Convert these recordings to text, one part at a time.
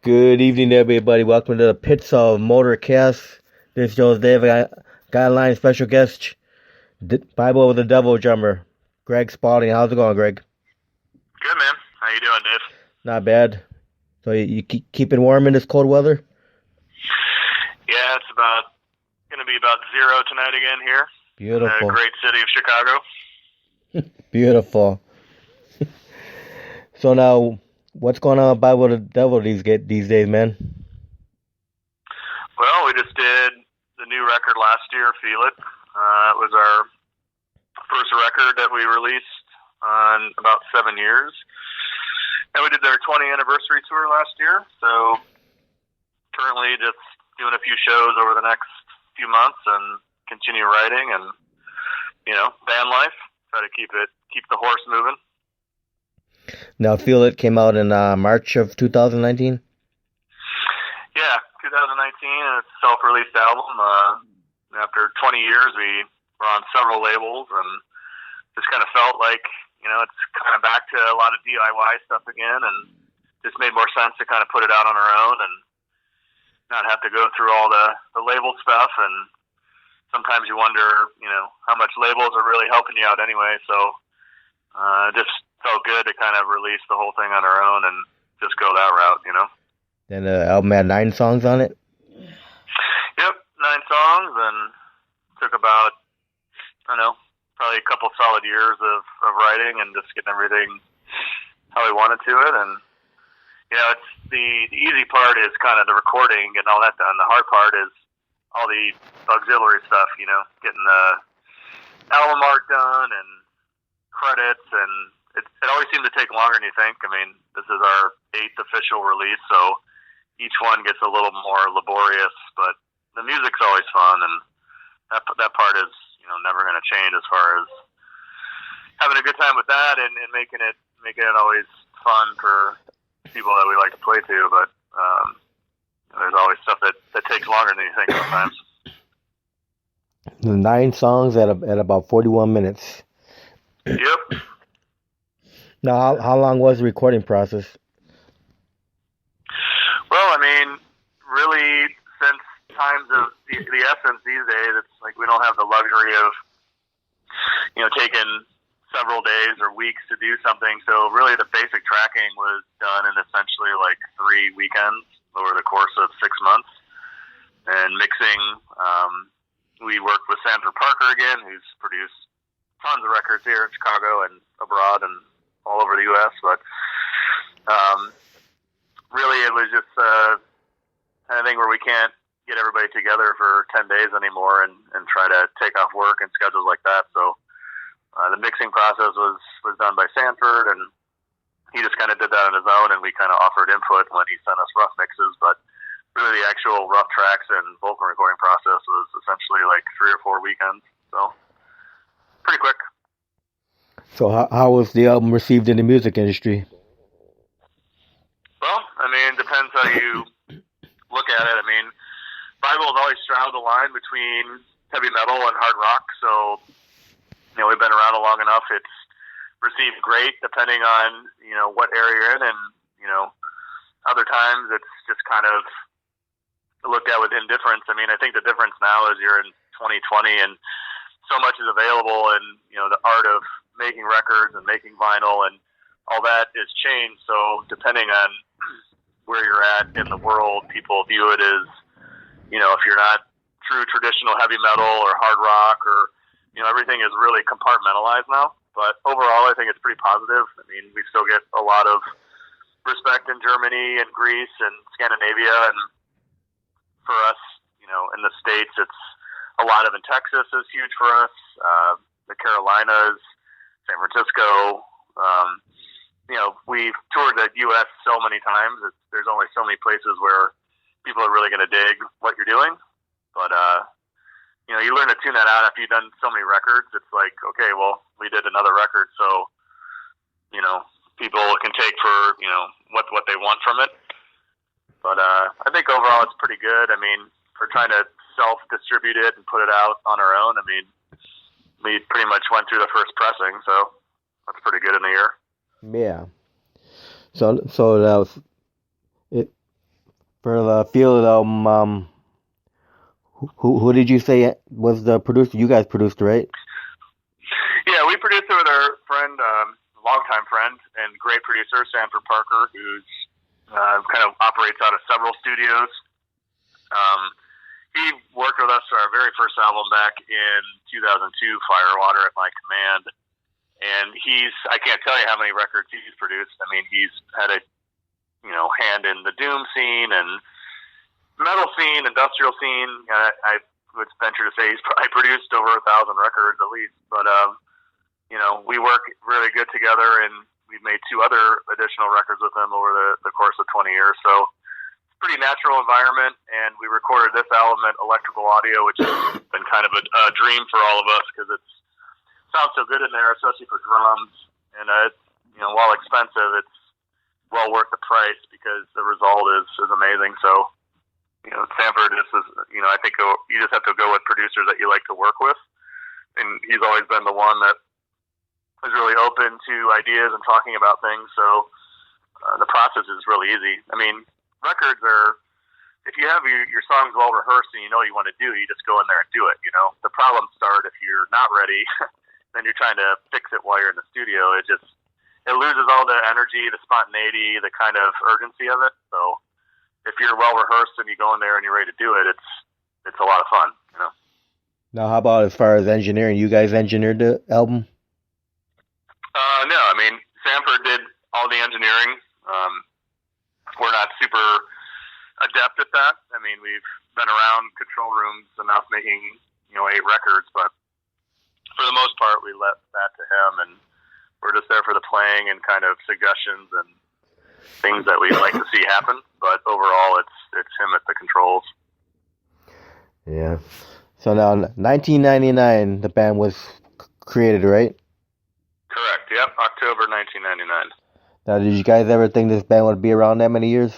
Good evening, everybody. Welcome to the Pits of Motorcast. This show Dave. I got a line special guest, Bible with the Devil drummer, Greg Spalding. How's it going, Greg? Good, man. How you doing, Dave? Not bad. So you keeping warm in this cold weather? Yeah, it's going to be about 0 tonight again here. Beautiful. In the great city of Chicago. Beautiful. So now, what's going on with Bible with the Devil these days, man? Well, we just did the new record last year, Feel It. It was our first record that we released on about 7 years. And we did their 20th anniversary tour last year. So currently just doing a few shows over the next few months and continue writing and, band life. Try to keep the horse moving. Now, Feel It came out in March of 2019? Yeah, 2019, it's a self-released album. After 20 years, we were on several labels and just kind of felt like, it's kind of back to a lot of DIY stuff again, and just made more sense to kind of put it out on our own and not have to go through all the label stuff. And sometimes you wonder, how much labels are really helping you out anyway. So just felt good to kind of release the whole thing on our own and just go that route, And the album had 9 songs on it? Yep, 9 songs, and took about, probably a couple solid years of writing and just getting everything how we wanted to it. And, it's the easy part is kind of the recording and all that done. The hard part is all the auxiliary stuff, getting the album art done and credits, and it always seemed to take longer than you think. I mean, this is our 8th official release, so each one gets a little more laborious, but the music's always fun, and that part is, never going to change as far as having a good time with that and making it always fun for people that we like to play to. But there's always stuff that takes longer than you think sometimes. 9 songs at about 41 minutes. Yep. Now, how long was the recording process? Well, really, since times of the essence these days, it's like we don't have the luxury of, taking several days or weeks to do something. So really the basic tracking was done in essentially like 3 weekends over the course of 6 months. And mixing, we worked with Sanford Parker again, who's produced tons of records here in Chicago and abroad and all over the U.S. But really it was just kind of thing where we can't get everybody together for 10 days anymore and try to take off work and schedules like that. So the mixing process was done by Sanford, and he just kind of did that on his own, and we kind of offered input when he sent us rough mixes. But really the actual rough tracks and vocal recording process was essentially like 3 or 4 weekends. So pretty quick. So how was the album received in the music industry? Well, it depends how you look at it. Bible has always straddled the line between heavy metal and hard rock. So, we've been around long enough. It's received great depending on, what area you're in. And, other times it's just kind of looked at with indifference. I think the difference now is you're in 2020 and so much is available, and, the art of making records and making vinyl and all that is changed. So depending on where you're at in the world, people view it as, if you're not true traditional heavy metal or hard rock or, everything is really compartmentalized now. But overall, I think it's pretty positive. We still get a lot of respect in Germany and Greece and Scandinavia. And for us, in the States, it's a lot of in Texas is huge for us. The Carolinas, San Francisco. We've toured the U.S. so many times. There's only so many places where people are really going to dig what you're doing. But, you learn to tune that out after you've done so many records. It's like, okay, well, we did another record, so, people can take for, what they want from it. But I think overall it's pretty good. For trying to self-distribute it and put it out on our own, we pretty much went through the first pressing, so that's pretty good in a year. Yeah. So For the Feel It album, who did you say was the producer? You guys produced, right? Yeah, we produced it with our friend, longtime friend, and great producer, Sanford Parker, who's kind of operates out of several studios. He worked with us for our very first album back in 2002, Firewater at My Command. And I can't tell you how many records he's produced. I mean, he's had a, hand in the doom scene and metal scene, industrial scene. I would venture to say he's probably produced over 1,000 records at least. But, we work really good together, and we've made 2 other additional records with him over the course of 20 years. So it's a pretty natural environment, and we recorded this album at Electrical Audio, which has been kind of a dream for all of us because it sounds so good in there, especially for drums. And, while expensive, it's well worth the price because the result is amazing. So, Sanford is, I think you just have to go with producers that you like to work with. And he's always been the one that is really open to ideas and talking about things. So the process is really easy. I mean, records are, if you have your songs well rehearsed and you know what you want to do, you just go in there and do it. The problems start if you're not ready, then you're trying to fix it while you're in the studio. It loses all the energy, the spontaneity, the kind of urgency of it. So if you're well rehearsed and you go in there and you're ready to do it, it's a lot of fun. Now, how about as far as engineering? You guys engineered the album? No, I mean, Sanford did all the engineering. We're not super adept at that. I mean, we've been around control rooms enough making, 8 records, but for the most part, we left that to him, and we're just there for the playing and kind of suggestions and things that we'd like to see happen. But overall, it's him at the controls. Yeah. So now, 1999, the band was created, right? Correct. Yep. October 1999. Now, did you guys ever think this band would be around that many years?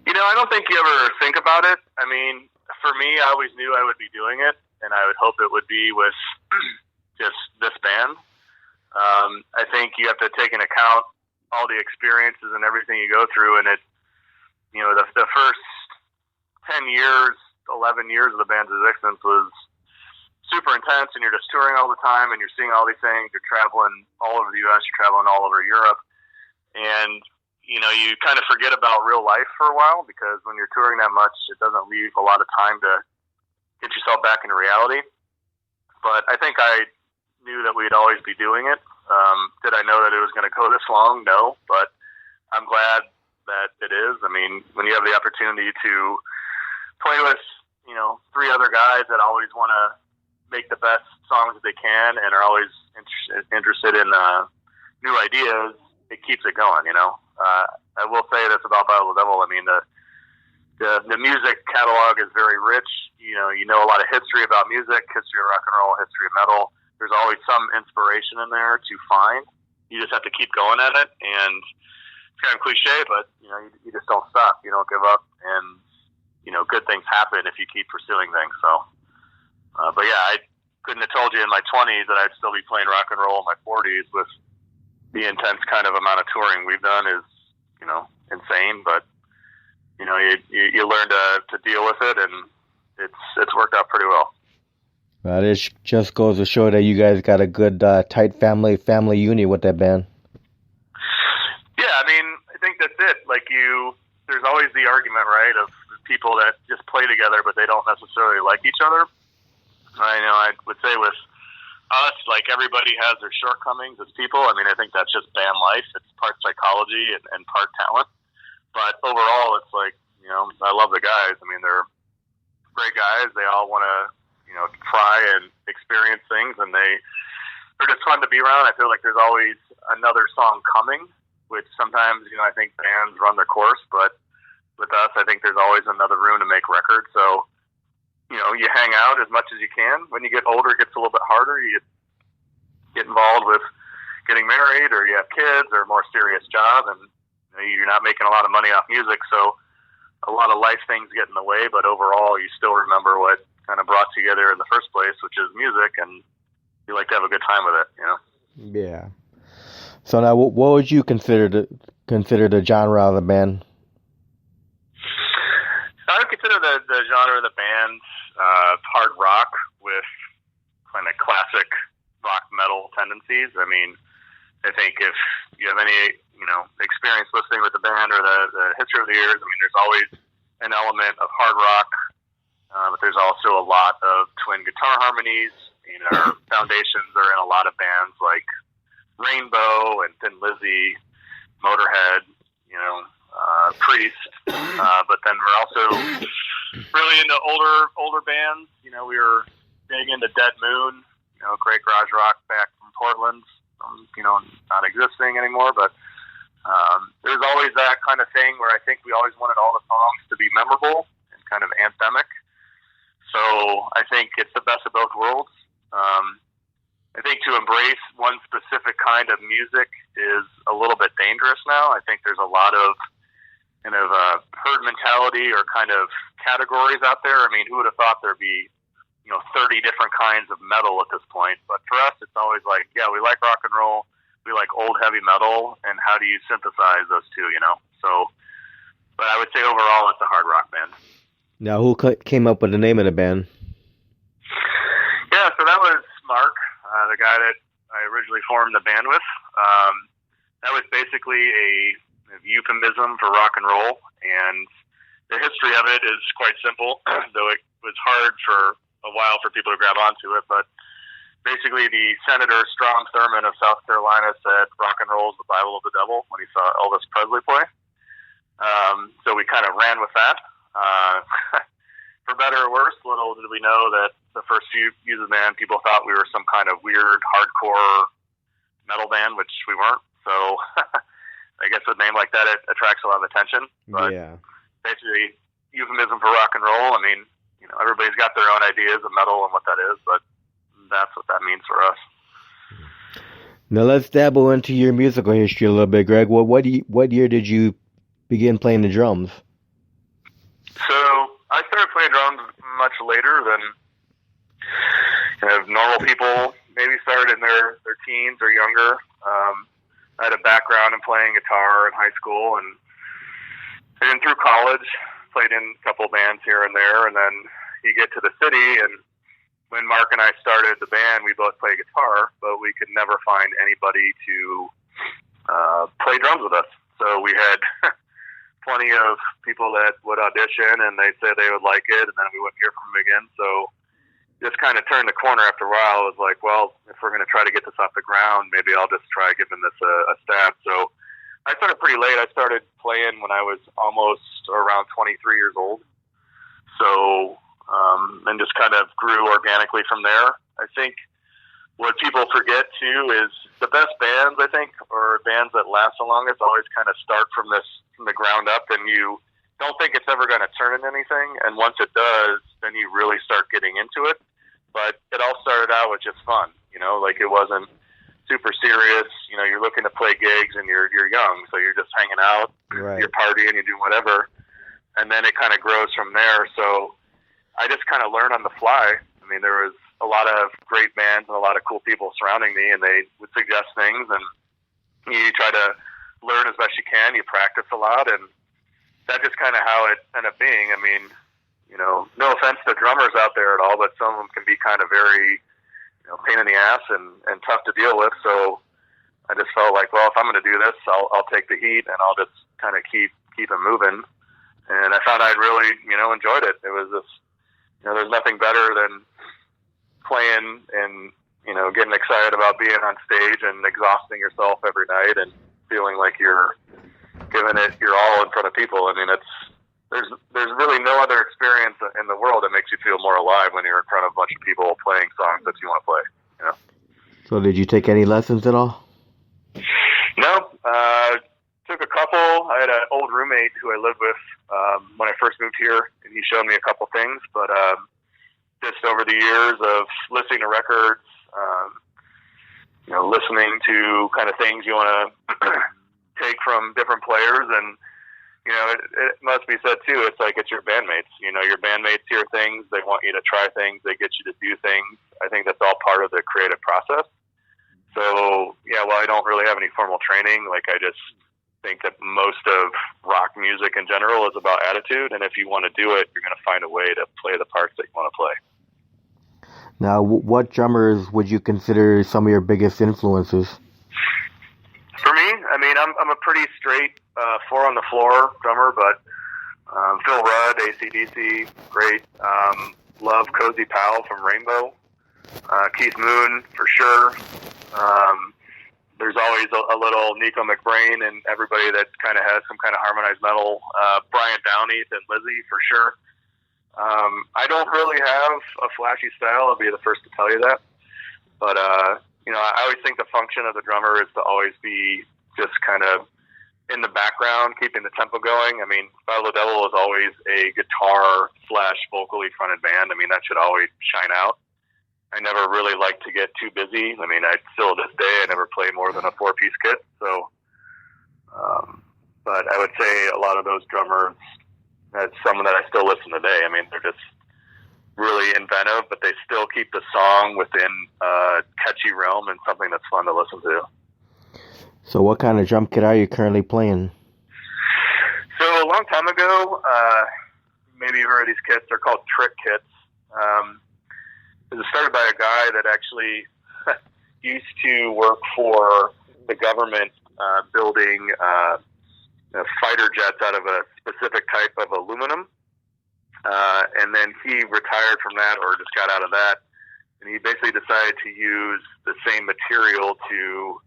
I don't think you ever think about it. I mean, for me, I always knew I would be doing it, and I would hope it would be with just this band. I think you have to take into account all the experiences and everything you go through, and the first 10 years, 11 years of the band's existence was super intense, and you're just touring all the time, and you're seeing all these things. You're traveling all over the U.S., you're traveling all over Europe, and you kind of forget about real life for a while because when you're touring that much, it doesn't leave a lot of time to get yourself back into reality. But I think I knew that we'd always be doing it. Did I know that it was going to go this long? No, but I'm glad that it is. I mean, when you have the opportunity to play with, 3 other guys that always want to make the best songs that they can and are always interested in new ideas, it keeps it going, I will say this about Battle of the Devil. I mean, the music catalog is very rich. You know a lot of history about music, history of rock and roll, history of metal. There's always some inspiration in there to find. You just have to keep going at it, and it's kind of cliche, but you just don't stop. You don't give up, and good things happen if you keep pursuing things. So, but yeah, I couldn't have told you in my 20s that I'd still be playing rock and roll in my 40s with the intense kind of amount of touring we've done is insane. But you learn to deal with it, and it's worked out pretty well. Well, it just goes to show that you guys got a good, tight family unit with that band. Yeah, I mean, I think that's it. There's always the argument, right, of people that just play together, but they don't necessarily like each other. I would say with us, everybody has their shortcomings as people. I mean, I think that's just band life. It's part psychology and part talent. But overall, it's I love the guys. I mean, they're great guys. They all want to, try and experience things, and they're just fun to be around. I feel like there's always another song coming, which sometimes, I think bands run their course, but with us, I think there's always another room to make records. So, you hang out as much as you can. When you get older, it gets a little bit harder. You get involved with getting married, or you have kids, or a more serious job, and you're not making a lot of money off music. So a lot of life things get in the way, but overall, you still remember what kind of brought together in the first place, which is music, and you like to have a good time with it, Yeah. So now, what would you consider the genre of the band? the genre of the band hard rock with kind of classic rock metal tendencies. I mean, I think if you have any, experience listening with the band or the history of the years, I mean, there's always an element of hard rock, but there's also a lot of twin guitar harmonies. Our foundations are in a lot of bands like Rainbow and Thin Lizzy, Motorhead, Priest, but then we're also really into older bands. We were big into Dead Moon, great garage rock back from Portland, not existing anymore, but there's always that kind of thing where I think we always wanted all the songs to be memorable and kind of anthemic. So I think it's the best of both worlds. I think to embrace one specific kind of music is a little bit dangerous now. I think there's a lot of kind of herd mentality or kind of categories out there. I mean, who would have thought there'd be 30 different kinds of metal at this point? But for us, it's always like, yeah, we like rock and roll, we like old heavy metal, and how do you synthesize those two? So, but I would say overall, it's a hard rock band. Now, who came up with the name of the band? Yeah, so that was Mark, the guy that I originally formed the band with. That was basically a euphemism for rock and roll, and the history of it is quite simple, though it was hard for a while for people to grab onto it. But basically, the Senator Strom Thurmond of South Carolina said rock and roll is the Bible of the devil when he saw Elvis Presley play. So we kind of ran with that. For better or worse, little did we know that the first few years of the band, people thought we were some kind of weird, hardcore metal band, which we weren't. So I guess with a name like that, it attracts a lot of attention. But basically, euphemism for rock and roll. I mean, everybody's got their own ideas of metal and what that is, but that's what that means for us. Now let's dabble into your musical history a little bit, Greg. What year did you begin playing the drums? So I started playing drums much later than normal people. Maybe started in their teens or younger. I had a background in playing guitar in high school, and then through college, played in a couple bands here and there. And then you get to the city, and when Mark and I started the band, we both play guitar, but we could never find anybody to play drums with us. So we had plenty of people that would audition, and they said they would like it, and then we wouldn't hear from them again. So just kind of turned the corner after a while. It was like, well, if we're going to try to get this off the ground, maybe I'll just try giving this a stab. So I started pretty late. I started playing when I was almost around 23 years old. So, and just kind of grew organically from there. I think what people forget too is the best bands, I think, or bands that last the longest, always kind of start from the ground up, and you don't think it's ever going to turn into anything. And once it does, then you really start getting into it. But it all started out with just fun, like it wasn't super serious. You're looking to play gigs, and you're young, so you're just hanging out, right. You're partying, you're doing whatever, and then it kind of grows from there. So I just kind of learned on the fly. I mean, there was a lot of great bands and a lot of cool people surrounding me, and they would suggest things, and you try to learn as best you can. You practice a lot, and that's just kind of how it ended up being. I mean, no offense to drummers out there at all, but some of them can be kind of very, pain in the ass and tough to deal with. So I just felt like, well, if I'm going to do this, I'll take the heat, and I'll just kind of keep it moving. And I found I'd really, enjoyed it. It was just, there's nothing better than playing and, getting excited about being on stage and exhausting yourself every night and feeling like you're giving it your all in front of people. I mean, there's really no other experience in the world that makes you feel more alive when you're in front of a bunch of people playing songs that you want to play. So did you take any lessons at all? No, took a couple. I had an old roommate who I lived with when I first moved here, and he showed me a couple things. But just over the years of listening to records, listening to kind of things you want to take from different players, and it must be said too. It's like it's your bandmates. Your bandmates hear things, they want you to try things, they get you to do things. I think that's all part of the creative process. So yeah, well, I don't really have any formal training. Like I just think that most of rock music in general is about attitude, and if you want to do it, you're going to find a way to play the parts that you want to play. Now, what drummers would you consider some of your biggest influences? For me, I mean, I'm a pretty straight four on the floor drummer, but Phil Rudd, AC/DC, great. Love Cozy Powell from Rainbow. Keith Moon, for sure. There's always a little Nico McBrain and everybody that kind of has some kind of harmonized metal. Brian Downey and Lizzie, for sure. I don't really have a flashy style. I'll be the first to tell you that. But, I always think the function of the drummer is to always be just kind of in the background, keeping the tempo going. I mean, Battle of the Devil is always a guitar / vocally fronted band. I mean, that should always shine out. I never really like to get too busy. I mean, I still to this day, I never play more than a 4-piece kit. So, but I would say a lot of those drummers, that's someone that I still listen today. I mean, they're just really inventive, but they still keep the song within a catchy realm and something that's fun to listen to. So what kind of drum kit are you currently playing? So a long time ago, maybe you've heard of these kits. They're called trick kits. It was started by a guy that actually used to work for the government building fighter jets out of a specific type of aluminum. And then he retired from that or just got out of that. And he basically decided to use the same material to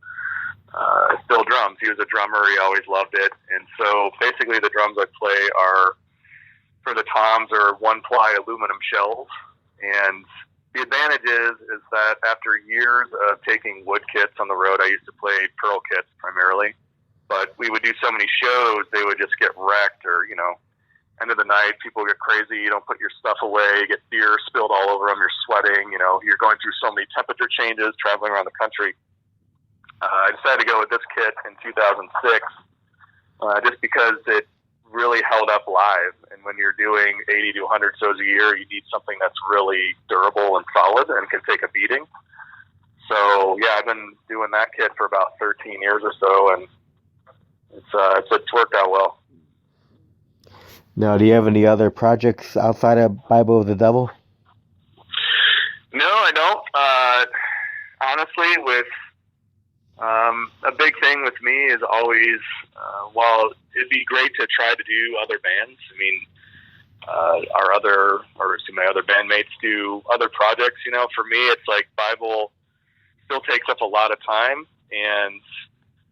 build drums. He was a drummer. He always loved it. And so basically the drums I play are, for the toms, are 1-ply aluminum shells. And the advantage is that after years of taking wood kits on the road, I used to play pearl kits primarily, but we would do so many shows, they would just get wrecked or, end of the night, people get crazy, you don't put your stuff away, you get beer spilled all over them, you're sweating, you're going through so many temperature changes, traveling around the country. I decided to go with this kit in 2006 just because it really held up live. And when you're doing 80 to 100 shows a year, you need something that's really durable and solid and can take a beating. So yeah, I've been doing that kit for about 13 years or so, and it's worked out well. Now, do you have any other projects outside of Bible of the Devil? No, I don't. Honestly, with a big thing with me is always, while it'd be great to try to do other bands. I mean, my other bandmates do other projects. For me, it's like Bible still takes up a lot of time, and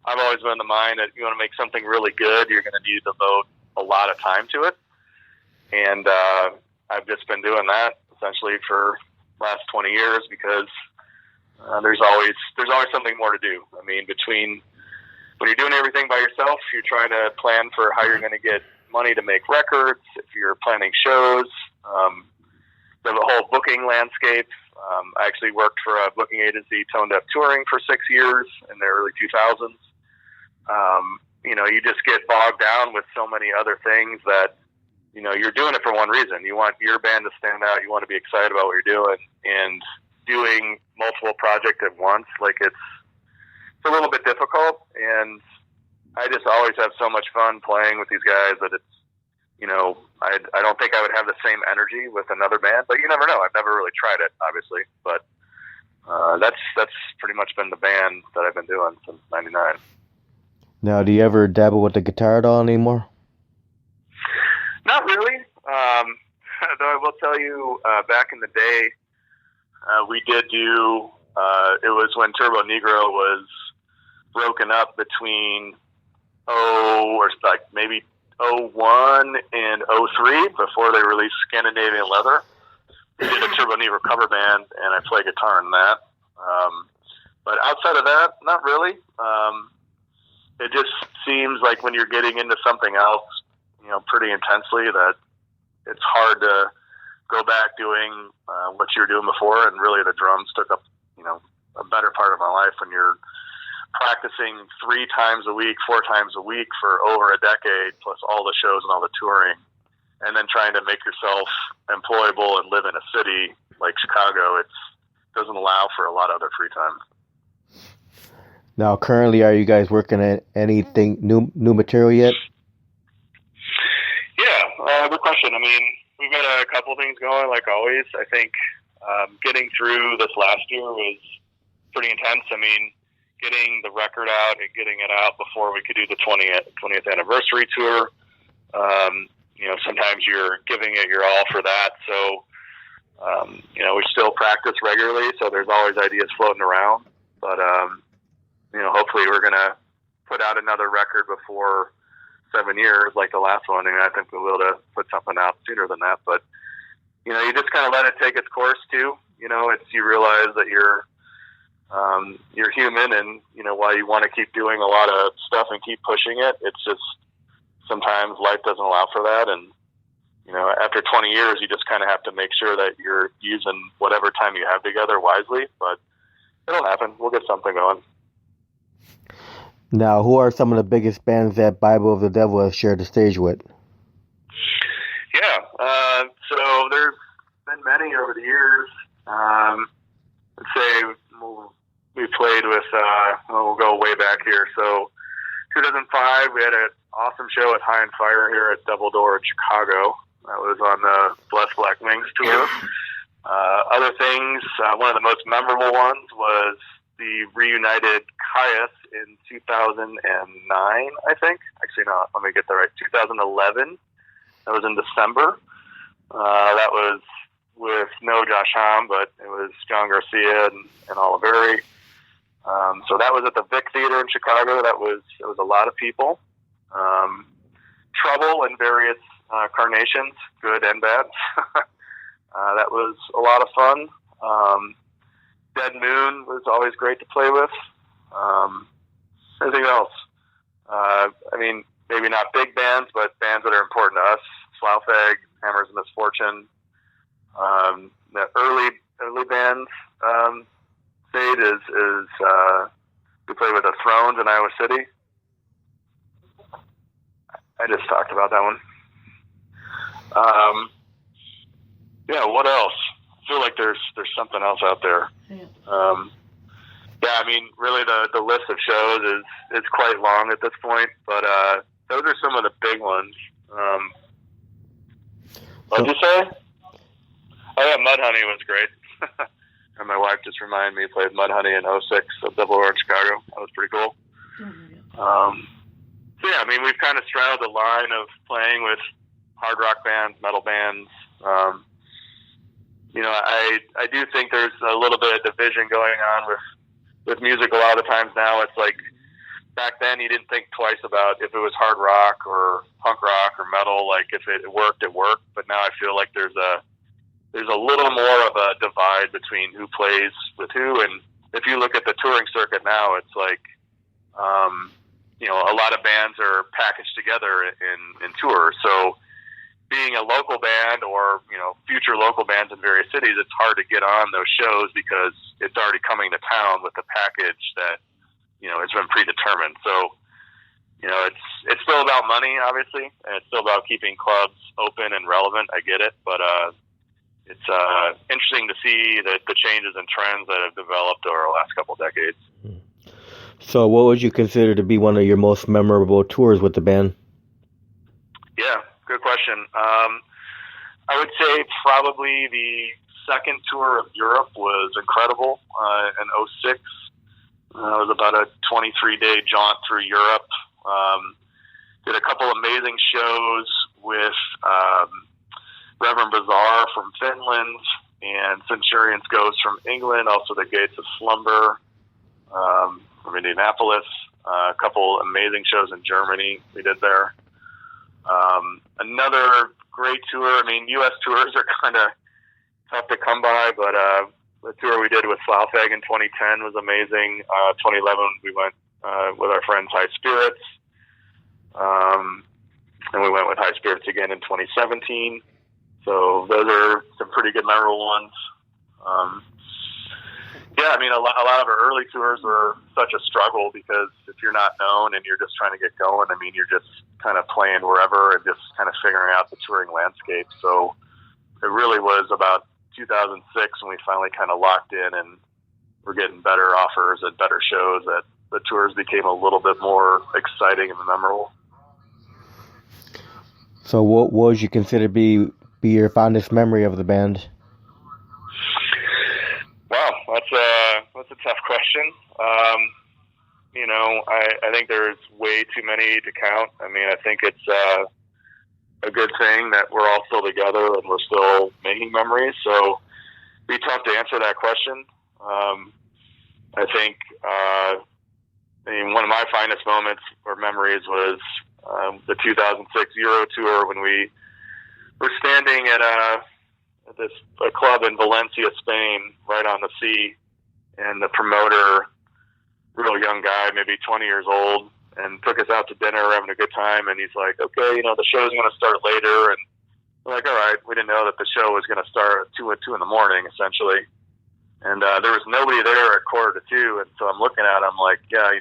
I've always been in the mind that you want to make something really good, you're going to need to devote a lot of time to it. And I've just been doing that essentially for the last 20 years because there's always something more to do. I mean, when you're doing everything by yourself, you're trying to plan for how you're going to get money to make records. If you're planning shows, there's a whole booking landscape. I actually worked for a booking agency, Toned Up Touring, for 6 years in the early 2000s. You just get bogged down with so many other things that, you're doing it for one reason. You want your band to stand out. You want to be excited about what you're doing, and doing multiple projects at once, it's a little bit difficult. And I just always have so much fun playing with these guys that it's, I don't think I would have the same energy with another band, but you never know. I've never really tried it, obviously, but that's pretty much been the band that I've been doing since '99. Now, do you ever dabble with the guitar at all anymore? Not really. Though I will tell you, back in the day, we did do, it was when Turbo Negro was broken up between maybe 01 and 03, before they released Scandinavian Leather. We did a Turbo Negro cover band, and I play guitar in that. But outside of that, not really. It just seems like when you're getting into something else, pretty intensely, that it's hard to go back doing what you were doing before. And really the drums took up, a better part of my life when you're practicing 3 times a week, 4 times a week for over a decade, plus all the shows and all the touring, and then trying to make yourself employable and live in a city like Chicago. It doesn't allow for a lot of other free time. Now, currently, are you guys working at anything new material yet? Good question. I mean, we've got a couple things going, like always. I think getting through this last year was pretty intense. I mean, getting the record out and getting it out before we could do the 20th anniversary tour. Sometimes you're giving it your all for that. So, we still practice regularly, so there's always ideas floating around. But, hopefully we're going to put out another record before 7 years like the last one, and I think we'll be able to put something out sooner than that. But, you just kind of let it take its course too. You realize that you're human, and, while you want to keep doing a lot of stuff and keep pushing it, it's just sometimes life doesn't allow for that. And, after 20 years, you just kind of have to make sure that you're using whatever time you have together wisely, but it'll happen. We'll get something going. Now, who are some of the biggest bands that Bible of the Devil has shared the stage with? Yeah, so there's been many over the years. I'd say we played with, we'll go way back here. So 2005, we had an awesome show at High and Fire here at Double Door in Chicago. That was on the Bless Black Wings tour. Other things, one of the most memorable ones was the reunited Caius in 2009, I think. Actually, no, let me get that right. 2011. That was in December. That was with no Josh Homme, but it was John Garcia and Oliveri. So that was at the Vic Theater in Chicago. It was a lot of people. Trouble in various carnations, good and bad. That was a lot of fun. Dead Moon was always great to play with. Anything else? Maybe not big bands, but bands that are important to us. Slough-Egg, Hammers of Misfortune. The early bands, Fade is we played with the Thrones in Iowa City. I just talked about that one. What else? I feel like there's something else out there. Really the list of shows is quite long at this point, but those are some of the big ones. What'd you say? Oh yeah, Mudhoney was great. And my wife just reminded me, played Mudhoney in 06 at Double Door in Chicago. That was pretty cool. We've kind of straddled the line of playing with hard rock bands, metal bands. I do think there's a little bit of division going on with music a lot of the times now. It's like back then you didn't think twice about if it was hard rock or punk rock or metal. Like if it worked, it worked. But now I feel like there's a little more of a divide between who plays with who. And if you look at the touring circuit now, it's like, a lot of bands are packaged together in tours. So being a local band or, future local bands in various cities, it's hard to get on those shows because it's already coming to town with the package that, it's been predetermined. So, it's still about money, obviously, and it's still about keeping clubs open and relevant. I get it. But, it's interesting to see the changes and trends that have developed over the last couple of decades. So what would you consider to be one of your most memorable tours with the band? Yeah, good question. I would say probably the second tour of Europe was incredible in 06. It was about a 23-day jaunt through Europe. Did a couple amazing shows with Reverend Bazaar from Finland and Centurion's Ghost from England, also the Gates of Slumber from Indianapolis. A couple amazing shows in Germany we did there. Another great tour. U.S. tours are kind of tough to come by, but the tour we did with Slough-Egg in 2010 was amazing. 2011 we went with our friends High Spirits, and we went with High Spirits again in 2017. So those are some pretty good memorable ones. A lot of our early tours were such a struggle because if you're not known and you're just trying to get going, you're just kind of playing wherever and just kind of figuring out the touring landscape. So it really was about 2006 when we finally kind of locked in and we're getting better offers and better shows that the tours became a little bit more exciting and memorable. So what would you consider be your fondest memory of the band? Wow, that's a tough question. I think there's way too many to count. I mean, I think it's a good thing that we're all still together and we're still making memories. So it'd be tough to answer that question. I think one of my finest moments or memories was the 2006 Euro tour when we were standing at a club in Valencia, Spain, right on the sea, and the promoter, real young guy, maybe 20 years old, and took us out to dinner, having a good time. And he's like, "Okay, the show's going to start later." And we're like, "All right." We didn't know that the show was going to start at 2 in the morning, essentially. And there was nobody there at 1:45. And so I'm looking at him like, "Yeah,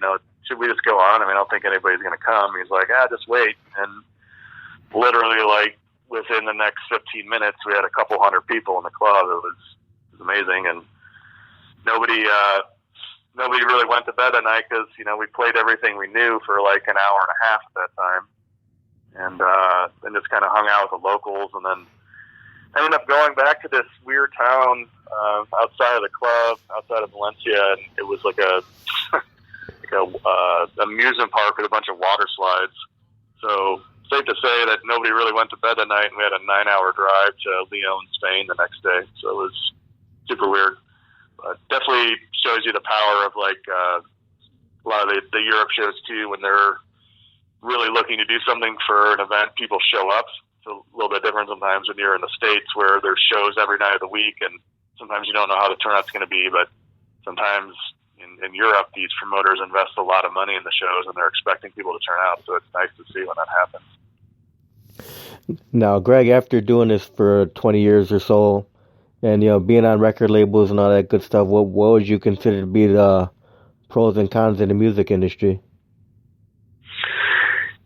should we just go on? I mean, I don't think anybody's going to come." He's like, "Just wait." And literally, like, within the next 15 minutes, we had a couple hundred people in the club. It was amazing. And nobody really went to bed that night because, we played everything we knew for like an hour and a half at that time. And then just kind of hung out with the locals. And then I ended up going back to this weird town outside of the club, outside of Valencia. And it was like a amusement park with a bunch of water slides. So safe to say that nobody really went to bed that night, and we had a 9-hour drive to Lyon, Spain the next day. So it was super weird. But definitely shows you the power of like a lot of the Europe shows too. When they're really looking to do something for an event, people show up. It's a little bit different sometimes when you're in the States where there's shows every night of the week, and sometimes you don't know how the turnout's going to be. But sometimes in Europe, these promoters invest a lot of money in the shows, and they're expecting people to turn out. So it's nice to see when that happens. Now, Greg, after doing this for 20 years or so, and being on record labels and all that good stuff, what would you consider to be the pros and cons in the music industry?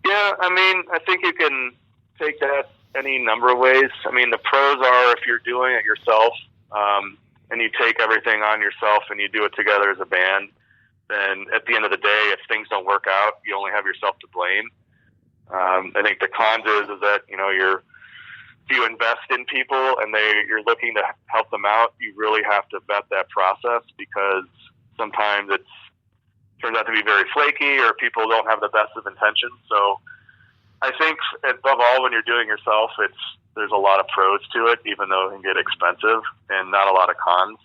Yeah, I mean, I think you can take that any number of ways. I mean, the pros are if you're doing it yourself, and you take everything on yourself and you do it together as a band, then at the end of the day, if things don't work out, you only have yourself to blame. I think the cons is that, if you invest in people and you're looking to help them out, you really have to vet that process, because sometimes it turns out to be very flaky or people don't have the best of intentions. So I think above all, when you're doing yourself, there's a lot of pros to it, even though it can get expensive, and not a lot of cons.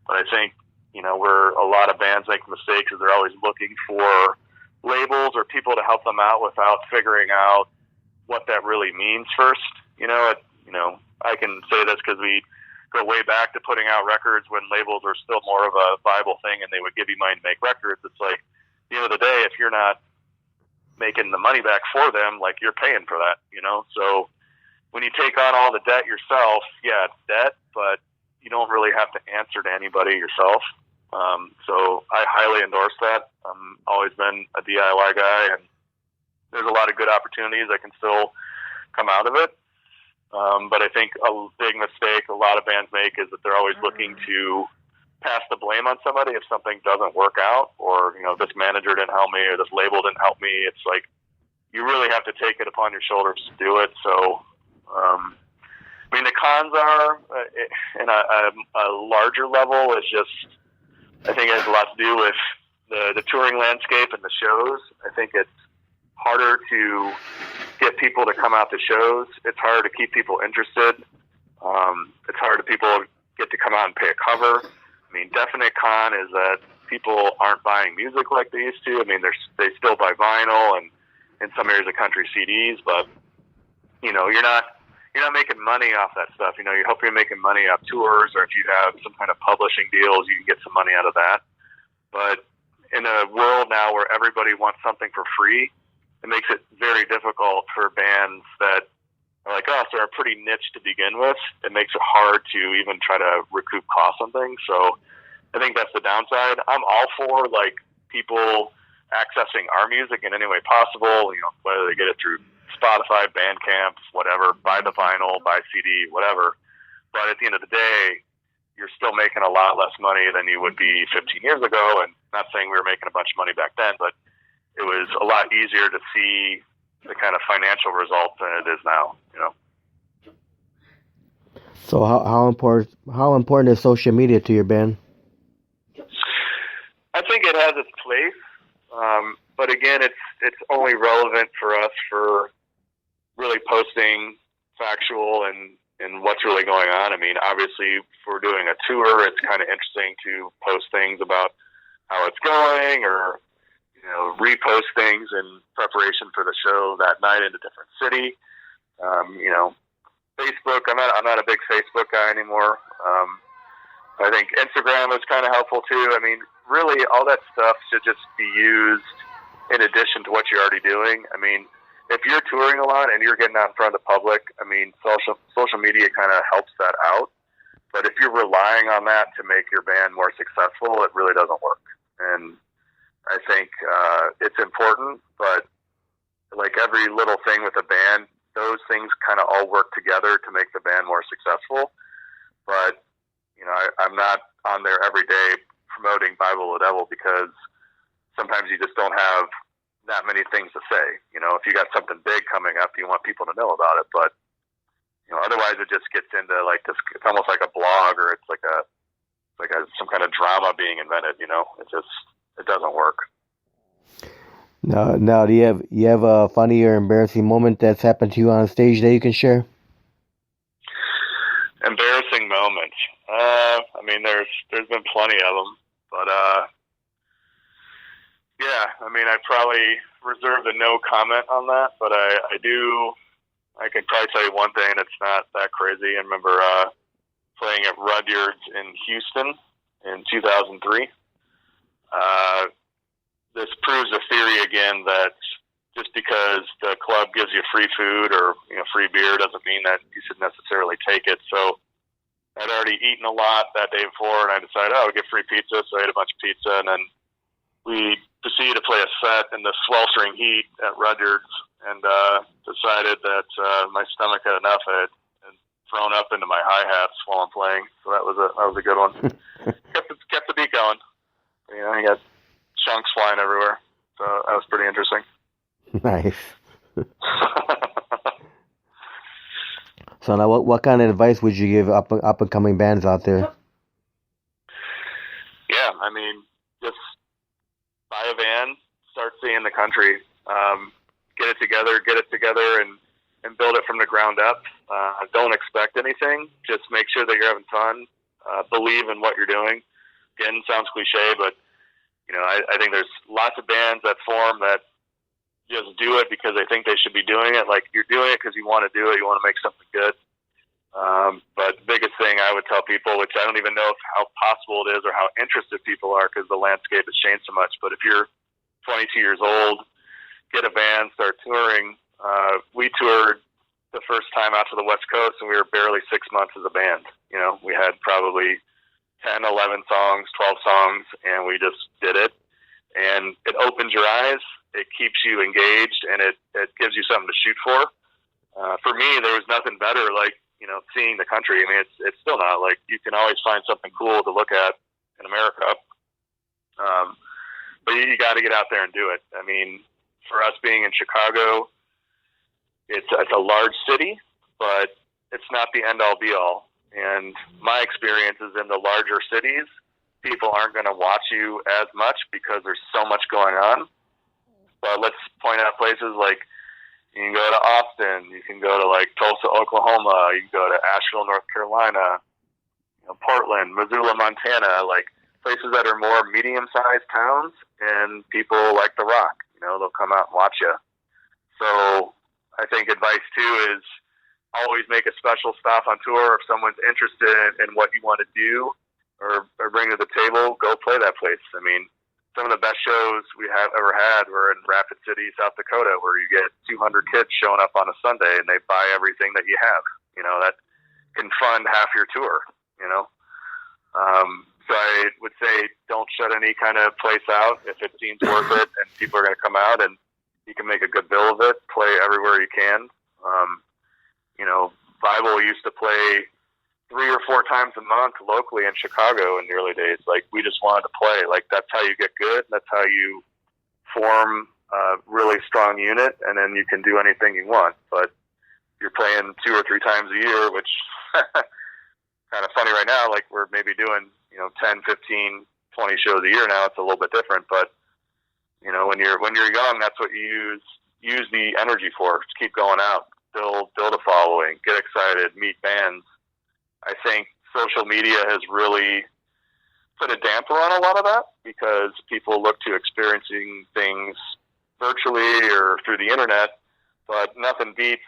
But I think, where a lot of bands make mistakes is they're always looking for labels or people to help them out without figuring out what that really means first. I can say this because we go way back to putting out records when labels were still more of a viable thing and they would give you money to make records. It's like, at the end of the day, if you're not making the money back for them, like, you're paying for that, So when you take on all the debt yourself, yeah, it's debt, but you don't really have to answer to anybody yourself. So I highly endorse that. I've always been a DIY guy, and there's a lot of good opportunities that can still come out of it. But I think a big mistake a lot of bands make is that they're always looking to pass the blame on somebody if something doesn't work out, or, this manager didn't help me, or this label didn't help me. It's like, you really have to take it upon your shoulders to do it. So, the cons are, in a larger level, is just, I think it has a lot to do with the touring landscape and the shows. I think it's harder to get people to come out to shows. It's harder to keep people interested. It's harder to people get to come out and pay a cover. Definite con is that people aren't buying music like they used to. They still buy vinyl and in some areas of country CDs, but you're not making money off that stuff. You hope you're making money off tours, or if you have some kind of publishing deals, you can get some money out of that. But in a world now where everybody wants something for free, it makes it very difficult for bands that are like us, are pretty niche to begin with. It makes it hard to even try to recoup costs on things. So I think that's the downside. I'm all for people accessing our music in any way possible, whether they get it through Spotify, Bandcamp, whatever, buy the vinyl, buy CD, whatever. But at the end of the day, you're still making a lot less money than you would be 15 years ago. And not saying we were making a bunch of money back then, but it was a lot easier to see the kind of financial results than it is now. So how important is social media to your band? I think it has its place, but again, it's only relevant for us for really posting factual and what's really going on. I mean, obviously, if we're doing a tour, it's kind of interesting to post things about how it's going, or repost things in preparation for the show that night in a different city. Facebook. I'm not a big Facebook guy anymore. I think Instagram is kind of helpful too. I mean, really, all that stuff should just be used in addition to what you're already doing. I mean, if you're touring a lot and you're getting out in front of the public, I mean, social media kind of helps that out. But if you're relying on that to make your band more successful, it really doesn't work. And I think it's important, but like every little thing with a band, those things kind of all work together to make the band more successful. But I'm not on there every day promoting Bible the Devil, because sometimes you just don't have that many things to say. If you got something big coming up, you want people to know about it. But otherwise it just gets into like this. It's almost like a blog, or it's like some kind of drama being invented. It doesn't work. Now, do you have a funny or embarrassing moment that's happened to you on stage that you can share? Embarrassing moments. I mean, there's been plenty of them, but yeah. I mean, I probably reserve the no comment on that, but I can probably tell you one thing. It's not that crazy. I remember playing at Rudyard's in Houston in 2003. This proves the theory again that just because the club gives you free food or free beer doesn't mean that you should necessarily take it. So I'd already eaten a lot that day before, and I decided, I'll get free pizza. So I ate a bunch of pizza, and then we proceeded to play a set in the sweltering heat at Rudyard's, and decided that my stomach had enough. I had thrown up into my hi-hats while I'm playing, so that was a good one. kept the beat going. You got chunks flying everywhere, so that was pretty interesting. Nice. So now, what kind of advice would you give up and coming bands out there? Yeah, I mean, just buy a van, start seeing the country, get it together, and build it from the ground up. Don't expect anything. Just make sure that you're having fun. Believe in what you're doing. Again, sounds cliche, but I think there's lots of bands that form that just do it because they think they should be doing it. Like, you're doing it because you want to do it. You want to make something good. But the biggest thing I would tell people, which I don't even know how possible it is or how interested people are, because the landscape has changed so much. But if you're 22 years old, get a band, start touring. We toured the first time out to the West Coast, and we were barely 6 months as a band. We had probably 10, 11 songs, 12 songs, and we just did it. And it opens your eyes, it keeps you engaged, and it gives you something to shoot for. For me, there was nothing better, like, seeing the country. I mean, it's still not, like, you can always find something cool to look at in America. But you got to get out there and do it. I mean, for us being in Chicago, it's a large city, but it's not the end-all, be-all. And my experience is in the larger cities, people aren't going to watch you as much because there's so much going on. But let's point out places like, you can go to Austin, you can go to like Tulsa, Oklahoma, you can go to Asheville, North Carolina, Portland, Missoula, Montana, like places that are more medium-sized towns, and people like the rock. They'll come out and watch you. So I think advice too is always make a special stop on tour. If someone's interested in what you want to do or bring to the table, go play that place. I mean, some of the best shows we have ever had were in Rapid City, South Dakota, where you get 200 kids showing up on a Sunday and they buy everything that you have. That can fund half your tour. So I would say don't shut any kind of place out if it seems worth it and people are going to come out and you can make a good bill of it. Play everywhere you can. Bible used to play 3 or 4 times a month locally in Chicago in the early days. Like, we just wanted to play. Like, that's how you get good. That's how you form a really strong unit, and then you can do anything you want. But you're playing 2 or 3 times a year, which kind of funny right now. Like we're maybe doing 10, 15, 20 shows a year now. It's a little bit different, but when you're young, that's what you use the energy for. Just keep going out, build a following, get excited, meet bands. I think social media has really put a damper on a lot of that because people look to experiencing things virtually or through the internet, but nothing beats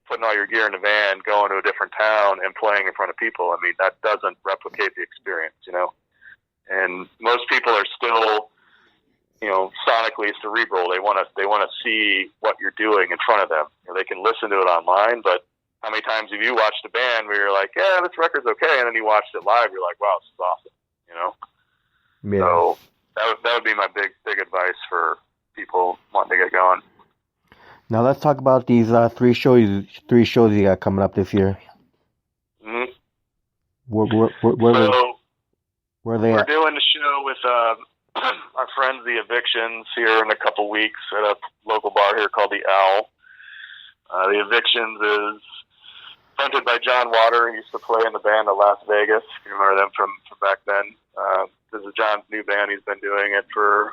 putting all your gear in a van, going to a different town, and playing in front of people. I mean, that doesn't replicate the experience, And most people are still, sonically cerebral. They want to see what you're doing in front of them. They can listen to it online, but how many times have you watched a band where you're like, yeah, this record's okay, and then you watched it live, you're like, wow, this is awesome, Yeah. So that would be my big advice for people wanting to get going. Now let's talk about these 3 shows you got coming up this year. Mm-hmm. Where are they we're at? doing a show with our friends, the Evictions, here in a couple weeks at a local bar here called the Owl. The Evictions is fronted by John Water. He used to play in the band at Las Vegas. You remember them from back then. This is John's new band. He's been doing it for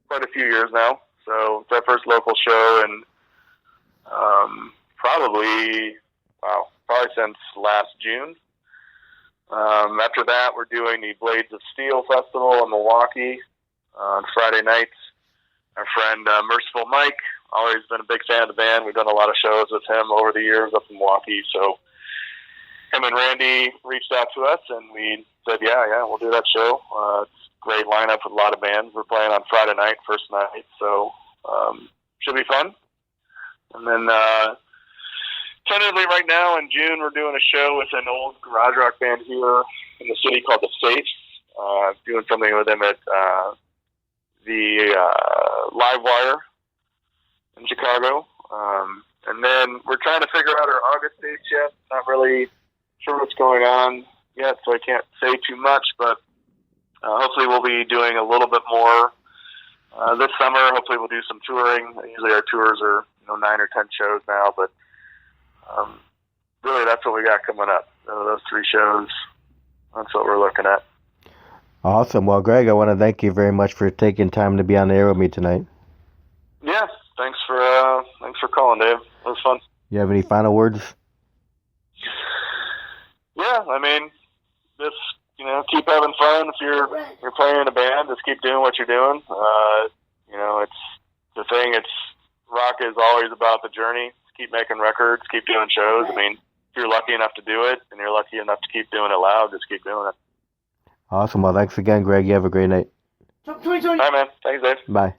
quite a few years now. So it's our first local show, and probably since last June. After that, we're doing the Blades of Steel Festival in Milwaukee on Friday nights. Our friend Merciful Mike, always been a big fan of the band. We've done a lot of shows with him over the years up in Milwaukee. So him and Randy reached out to us, and we said, yeah, we'll do that show. It's a great lineup with a lot of bands. We're playing on Friday night, first night, so should be fun. And then tentatively right now in June, we're doing a show with an old garage rock band here in the city called The Safes. Doing something with them at the Live Wire in Chicago. And then we're trying to figure out our August dates yet. Not really sure what's going on yet, so I can't say too much, but hopefully we'll be doing a little bit more this summer. Hopefully we'll do some touring. Usually our tours are 9 or 10 shows now, but really that's what we got coming up. Those 3 shows, that's what we're looking at. Awesome. Well, Greg, I want to thank you very much for taking time to be on the air with me tonight. Yeah, thanks for calling, Dave. It was fun. You have any final words? Yeah, I mean, just keep having fun. If you're playing in a band, just keep doing what you're doing. It's the thing. It's rock is always about the journey. Keep making records, keep doing shows. I mean, if you're lucky enough to do it, and you're lucky enough to keep doing it loud, just keep doing it. Awesome. Well, thanks again, Greg. You have a great night. Bye, man. Thanks, Dave. Bye.